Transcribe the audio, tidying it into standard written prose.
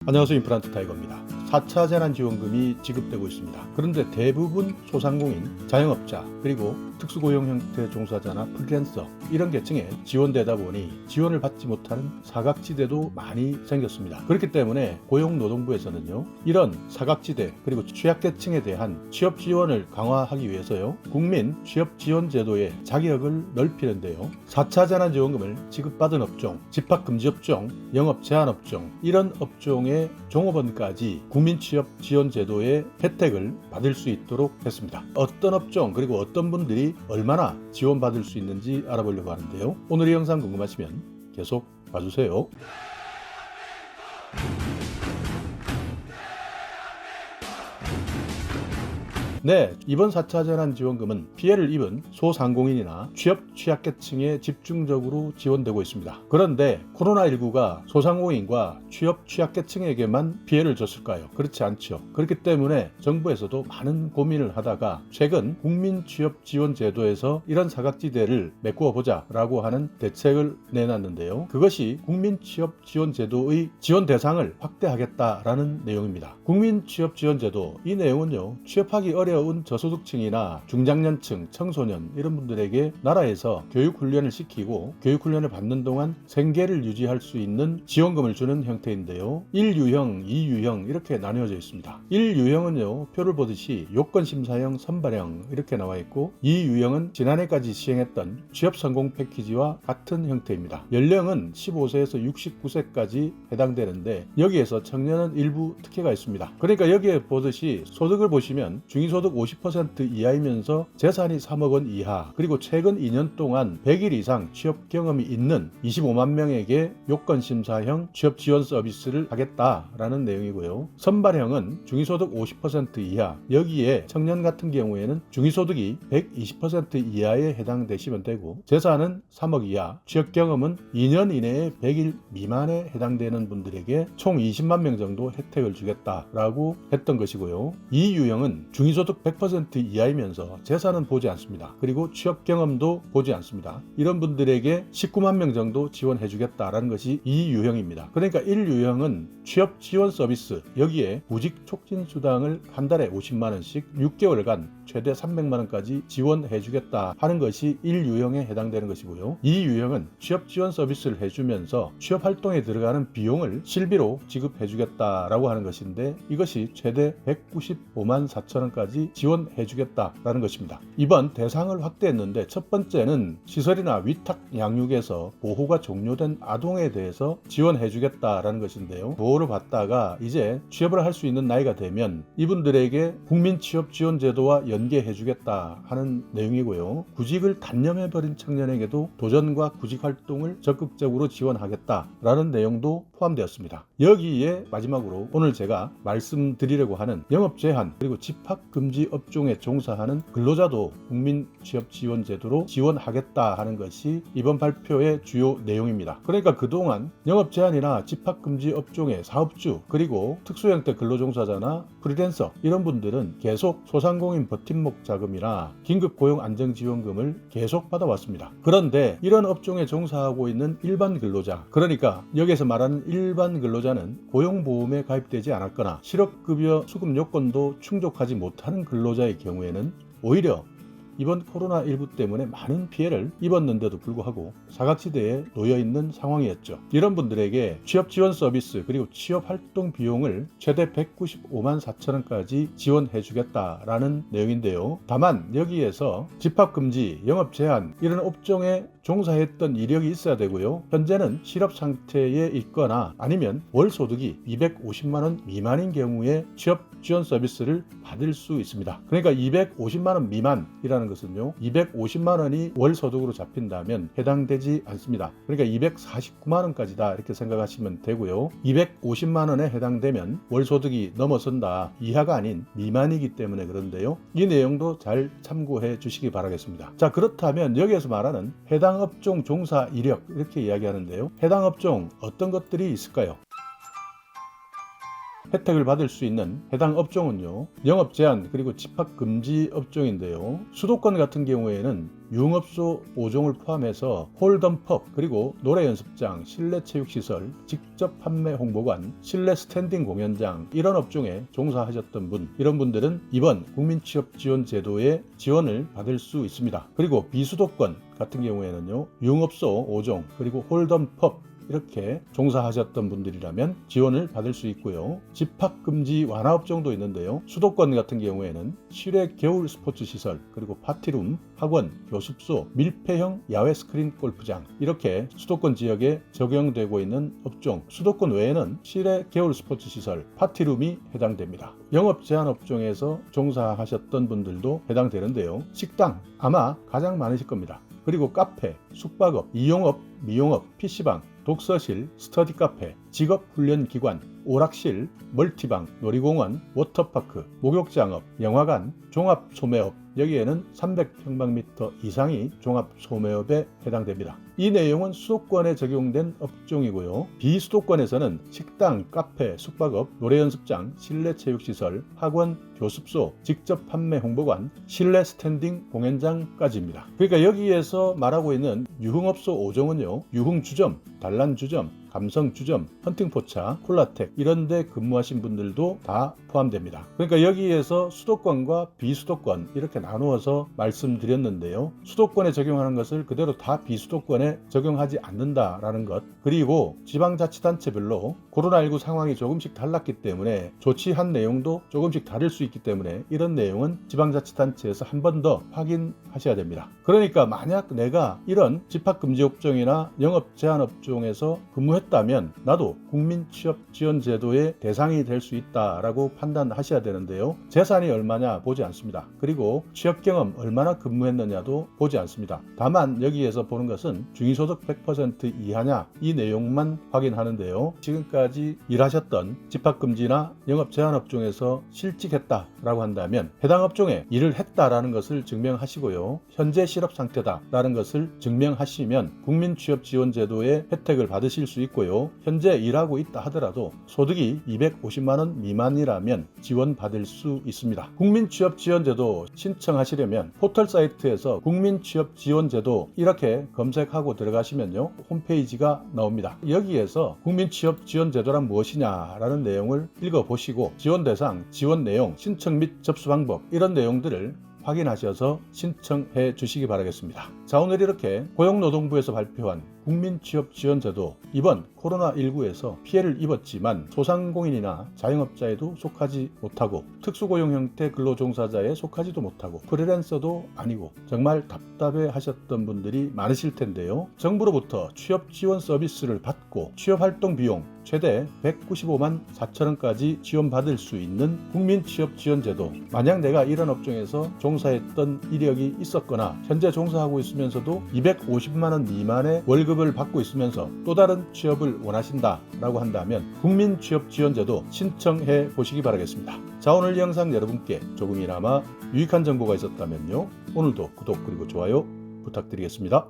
안녕하세요. 임플란트 타이거입니다. 4차 재난지원금이 지급되고 있습니다. 그런데 대부분 소상공인, 자영업자, 그리고 특수고용 형태 종사자나 프리랜서 이런 계층에 지원되다 보니 지원을 받지 못하는 사각지대도 많이 생겼습니다. 그렇기 때문에 고용노동부에서는요, 이런 사각지대 그리고 취약계층에 대한 취업 지원을 강화하기 위해서요, 국민 취업지원제도의 자격을 넓히는데요, 4차 재난지원금을 지급받은 업종, 집합금지업종, 영업제한업종 이런 업종의 종업원까지 국민취업지원제도의 혜택을 받을 수 있도록 했습니다. 어떤 업종 그리고 어떤 분들이 얼마나 지원받을 수 있는지 알아보려고 하는데요. 오늘 이 영상 궁금하시면 계속 봐주세요. 네, 이번 4차 재난지원금은 피해를 입은 소상공인이나 취약계층에 집중적으로 지원되고 있습니다. 그런데 코로나19가 소상공인과 취약계층에게만 피해를 줬을까요? 그렇지 않죠. 그렇기 때문에 정부에서도 많은 고민을 하다가 최근 국민취업지원제도에서 이런 사각지대를 메꾸어보자 라고 하는 대책을 내놨는데요. 그것이 국민취업지원제도의 지원 대상을 확대하겠다라는 내용입니다. 국민취업지원제도, 이 내용은요, 취업하기 어려운 저소득층이나 중장년층, 청소년 이런 분들에게 나라에서 교육훈련을 시키고 교육훈련을 받는 동안 생계를 유지할 수 있는 지원금을 주는 형태인데요. 1유형, 2유형 이렇게 나뉘어져 있습니다. 1유형은요, 표를 보듯이 요건심사형, 선발형 이렇게 나와 있고, 2유형은 지난해까지 시행했던 취업성공 패키지와 같은 형태입니다. 연령은 15세에서 69세까지 해당되는데 여기에서 청년은 일부 특혜가 있습니다. 그러니까 여기에 보듯이 소득을 보시면 중위소득 50% 이하이면서 재산이 3억 원 이하, 그리고 최근 2년 동안 100일 이상 취업 경험이 있는 25만 명에게 요건심사형 취업지원 서비스를 하겠다라는 내용이고요. 선발형은 중위소득 50% 이하, 여기에 청년 같은 경우에는 중위소득이 120% 이하에 해당되시면 되고, 재산은 3억 이하, 취업 경험은 2년 이내에 100일 미만에 해당되는 분들에게 총 20만 명 정도 혜택을 주겠다라고 했던 것이고요. 이 유형은 중위소득 100% 이하이면서 재산은 보지 않습니다. 그리고 취업 경험도 보지 않습니다. 이런 분들에게 19만 명 정도 지원해 주겠다라는 것이 이 유형입니다. 그러니까 1유형은 취업 지원 서비스, 여기에 구직 촉진 수당을 한 달에 50만 원씩 6개월간 최대 300만 원까지 지원해 주겠다 하는 것이 1유형에 해당되는 것이고요. 2유형은 취업 지원 서비스를 해주면서 취업 활동에 들어가는 비용을 실비로 지급해 주겠다라고 하는 것인데, 이것이 최대 195만 4천 원까지 지원해 주겠다라는 것입니다. 이번 대상을 확대했는데, 첫 번째는 시설이나 위탁 양육에서 보호가 종료된 아동에 대해서 지원해 주겠다라는 것인데요. 보호를 받다가 이제 취업을 할 수 있는 나이가 되면 이분들에게 국민취업지원제도와 연계해 주겠다 하는 내용이고요. 구직을 단념해버린 청년에게도 도전과 구직 활동을 적극적으로 지원하겠다라는 내용도 포함되었습니다. 여기에 마지막으로 오늘 제가 말씀드리려고 하는 영업제한 그리고 집합금지 업종에 종사하는 근로자도 국민취업지원제도로 지원하겠다 하는 것이 이번 발표의 주요 내용입니다. 그러니까 그동안 영업제한이나 집합금지 업종의 사업주, 그리고 특수형태 근로종사자나 프리랜서 이런 분들은 계속 소상공인 버팀목 자금이나 긴급고용안정지원금을 계속 받아왔습니다. 그런데 이런 업종에 종사하고 있는 일반 근로자, 그러니까 여기서 말하는 일반 근로자는 고용보험에 가입되지 않았거나 실업급여 수급 요건도 충족하지 못하는 근로자의 경우에는 오히려 이번 코로나19 때문에 많은 피해를 입었는데도 불구하고 사각지대에 놓여있는 상황이었죠. 이런 분들에게 취업지원 서비스 그리고 취업활동 비용을 최대 195만 4천 원까지 지원해 주겠다라는 내용인데요. 다만 여기에서 집합금지, 영업제한 이런 업종에 종사했던 이력이 있어야 되고요. 현재는 실업 상태에 있거나 아니면 월 소득이 250만 원 미만인 경우에 취업 지원 서비스를 받을 수 있습니다. 그러니까 250만 원 미만이라는 것은요, 250만 원이 월 소득으로 잡힌다면 해당되지 않습니다. 그러니까 249만 원까지다 이렇게 생각하시면 되고요. 250만 원에 해당되면 월 소득이 넘어선다, 이하가 아닌 미만이기 때문에 그런데요. 이 내용도 잘 참고해 주시기 바라겠습니다. 자, 그렇다면 여기에서 말하는 해당 업종 종사 이력 이렇게 이야기하는데요. 해당 업종 어떤 것들이 있을까요? 혜택을 받을 수 있는 해당 업종은요, 영업 제한 그리고 집합 금지 업종인데요. 수도권 같은 경우에는 유흥업소 5종을 포함해서 홀덤펍 그리고 노래 연습장, 실내 체육시설, 직접 판매 홍보관, 실내 스탠딩 공연장 이런 업종에 종사하셨던 분, 이런 분들은 이번 국민취업지원제도의 지원을 받을 수 있습니다. 그리고 비수도권 같은 경우에는요, 유흥업소 5종 그리고 홀덤펍 이렇게 종사하셨던 분들이라면 지원을 받을 수 있고요. 집합금지 완화업종도 있는데요. 수도권 같은 경우에는 실외 겨울 스포츠 시설, 그리고 파티룸, 학원, 교습소, 밀폐형 야외 스크린 골프장 이렇게 수도권 지역에 적용되고 있는 업종, 수도권 외에는 실외 겨울 스포츠 시설, 파티룸이 해당됩니다. 영업 제한 업종에서 종사하셨던 분들도 해당되는데요. 식당 아마 가장 많으실 겁니다. 그리고 카페, 숙박업, 이용업, 미용업, PC방, 독서실, 스터디 카페, 직업훈련기관, 오락실, 멀티방, 놀이공원, 워터파크, 목욕장업, 영화관, 종합소매업, 여기에는 300평방미터 이상이 종합소매업에 해당됩니다. 이 내용은 수도권에 적용된 업종이고요. 비수도권에서는 식당, 카페, 숙박업, 노래연습장, 실내체육시설, 학원, 교습소, 직접 판매 홍보관, 실내 스탠딩 공연장까지입니다. 그러니까 여기에서 말하고 있는 유흥업소 5종은요, 유흥주점, 단란주점, 감성주점, 헌팅포차, 콜라텍 이런 데 근무하신 분들도 다 포함됩니다. 그러니까 여기에서 수도권과 비수도권 이렇게 나누어서 말씀드렸는데요. 수도권에 적용하는 것을 그대로 다 비수도권에 적용하지 않는다라는 것, 그리고 지방자치단체별로 코로나19 상황이 조금씩 달랐기 때문에 조치한 내용도 조금씩 다를 수 있기 때문에 이런 내용은 지방자치단체에서 한 번 더 확인하셔야 됩니다. 그러니까 만약 내가 이런 집합금지업종이나 영업제한업종에서 근무했다면 나도 국민취업지원제도의 대상이 될 수 있다라고 판단하셔야 되는데요. 재산이 얼마냐 보지 않습니다. 그리고 취업경험 얼마나 근무했느냐도 보지 않습니다. 다만 여기에서 보는 것은 중위소득 100% 이하냐 이 내용만 확인하는데요. 지금까지 일하셨던 집합금지나 영업제한업종에서 실직했다라고 한다면 해당 업종에 일을 했다라는 것을 증명하시고요. 현재 실업 상태다라는 것을 증명하시면 국민취업지원제도의 혜택을 받으실 수 있고요. 현재 일하고 있다 하더라도 소득이 250만 원 미만이라면 지원받을 수 있습니다. 국민취업지원제도 신청하시려면 포털 사이트에서 국민취업지원제도 이렇게 검색하고 들어가시면요, 홈페이지가 나옵니다. 여기에서 국민취업지원제도란 무엇이냐라는 내용을 읽어보시고 지원 대상, 지원 내용, 신청 및 접수 방법 이런 내용들을 확인하셔서 신청해 주시기 바라겠습니다. 자, 오늘 이렇게 고용노동부에서 발표한 국민취업지원제도, 이번 코로나19에서 피해를 입었지만 소상공인이나 자영업자에도 속하지 못하고 특수고용 형태 근로종사자에 속하지도 못하고 프리랜서도 아니고 정말 답답해 하셨던 분들이 많으실 텐데요. 정부로부터 취업지원 서비스를 받고 취업활동 비용 최대 195만 4천 원까지 지원받을 수 있는 국민취업지원제도, 만약 내가 이런 업종에서 종사했던 이력이 있었거나 현재 종사하고 있으면서도 250만 원 미만의 월급을 받고 있으면서 또 다른 취업을 원하신다라고 한다면 국민취업지원제도 신청해 보시기 바라겠습니다. 자, 오늘 영상 여러분께 조금이나마 유익한 정보가 있었다면요, 오늘도 구독 그리고 좋아요 부탁드리겠습니다.